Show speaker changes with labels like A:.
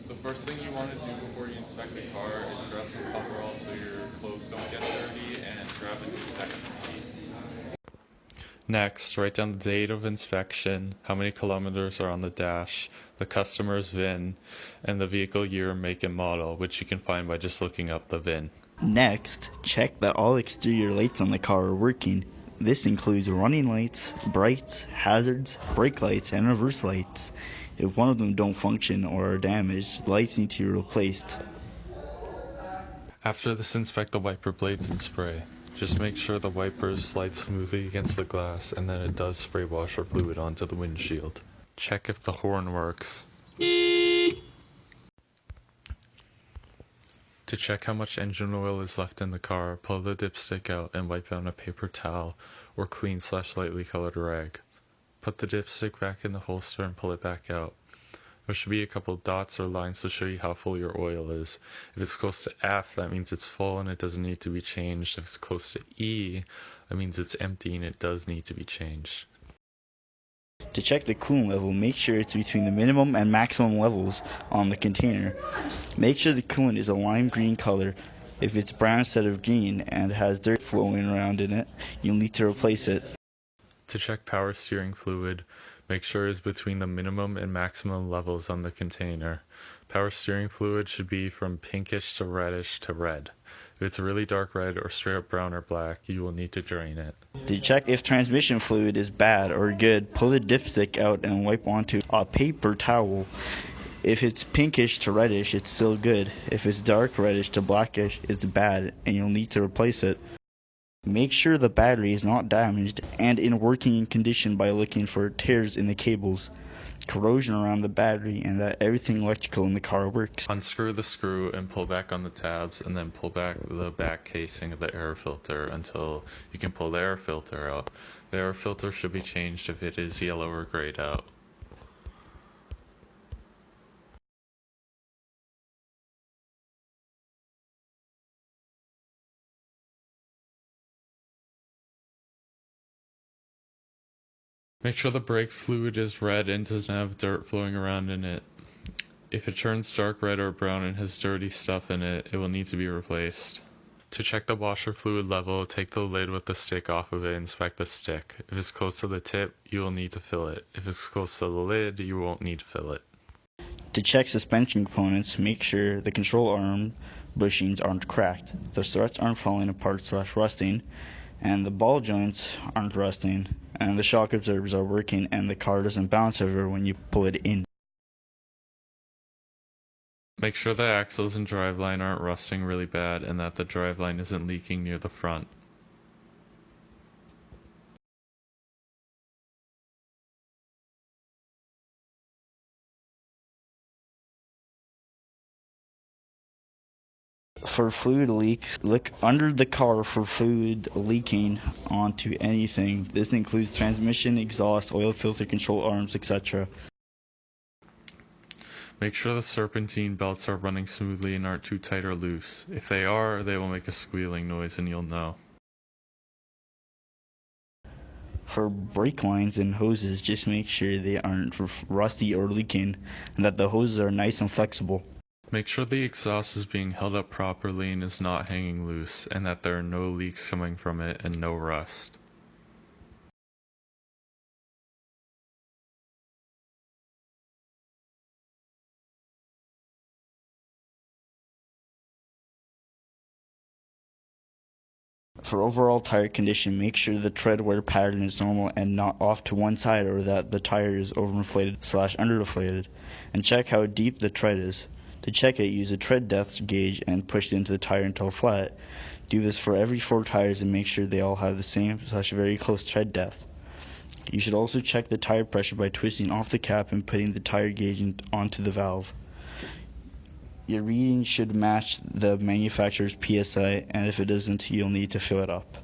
A: The first thing you want to do before you inspect the car is grab some coveralls so your clothes don't get dirty and grab an inspection sheet. Next, write down the date of inspection, how many kilometers are on the dash, the customer's VIN, and the vehicle year, make, and model, which you can find by just looking up the VIN.
B: Next, check that all exterior lights on the car are working. This includes running lights, brights, hazards, brake lights, and reverse lights. If one of them don't function or are damaged, the lights need to be replaced.
A: After this, inspect the wiper blades and spray. Just make sure the wipers slide smoothly against the glass and that it does spray washer fluid onto the windshield. Check if the horn works. To check how much engine oil is left in the car, pull the dipstick out and wipe on a paper towel or clean/lightly colored rag. Put the dipstick back in the holster and pull it back out. There should be a couple dots or lines to show you how full your oil is. If it's close to F, that means it's full and it doesn't need to be changed. If it's close to E, that means it's empty and it does need to be changed.
B: To check the coolant level, make sure it's between the minimum and maximum levels on the container. Make sure the coolant is a lime green color. If it's brown instead of green and has dirt flowing around in it, you'll need to replace it.
A: To check power steering fluid, make sure it's between the minimum and maximum levels on the container. Power steering fluid should be from pinkish to reddish to red. If it's really dark red or straight up brown or black, you will need to drain it.
B: To check if transmission fluid is bad or good, pull the dipstick out and wipe onto a paper towel. If it's pinkish to reddish, it's still good. If it's dark reddish to blackish, it's bad and you'll need to replace it. Make sure the battery is not damaged and in working condition by looking for tears in the cables, corrosion around the battery, and that everything electrical in the car works.
A: Unscrew the screw and pull back on the tabs and then pull back the back casing of the air filter until you can pull the air filter out. The air filter should be changed if it is yellow or grayed out. Make sure the brake fluid is red and doesn't have dirt flowing around in it. If it turns dark red or brown and has dirty stuff in it, it will need to be replaced. To check the washer fluid level, take the lid with the stick off of it and inspect the stick. If it's close to the tip, you will need to fill it. If it's close to the lid, you won't need to fill it.
B: To check suspension components, make sure the control arm bushings aren't cracked, the struts aren't falling apart/rusting, and the ball joints aren't rusting, and the shock absorbers are working and the car doesn't bounce over when you pull it in.
A: Make sure the axles and driveline aren't rusting really bad and that the driveline isn't leaking near the front.
B: For fluid leaks, look under the car for fluid leaking onto anything. This includes transmission, exhaust, oil filter, control arms, etc.
A: Make sure the serpentine belts are running smoothly and aren't too tight or loose. If they are, they will make a squealing noise and you'll know.
B: For brake lines and hoses, just make sure they aren't rusty or leaking and that the hoses are nice and flexible.
A: Make sure the exhaust is being held up properly and is not hanging loose, and that there are no leaks coming from it and no rust.
B: For overall tire condition, make sure the tread wear pattern is normal and not off to one side or that the tire is overinflated/underinflated, and check how deep the tread is. To check it, use a tread depth gauge and push it into the tire until flat. Do this for every 4 tires and make sure they all have the same/very close tread depth. You should also check the tire pressure by twisting off the cap and putting the tire gauge onto the valve. Your reading should match the manufacturer's PSI, and if it doesn't, you'll need to fill it up.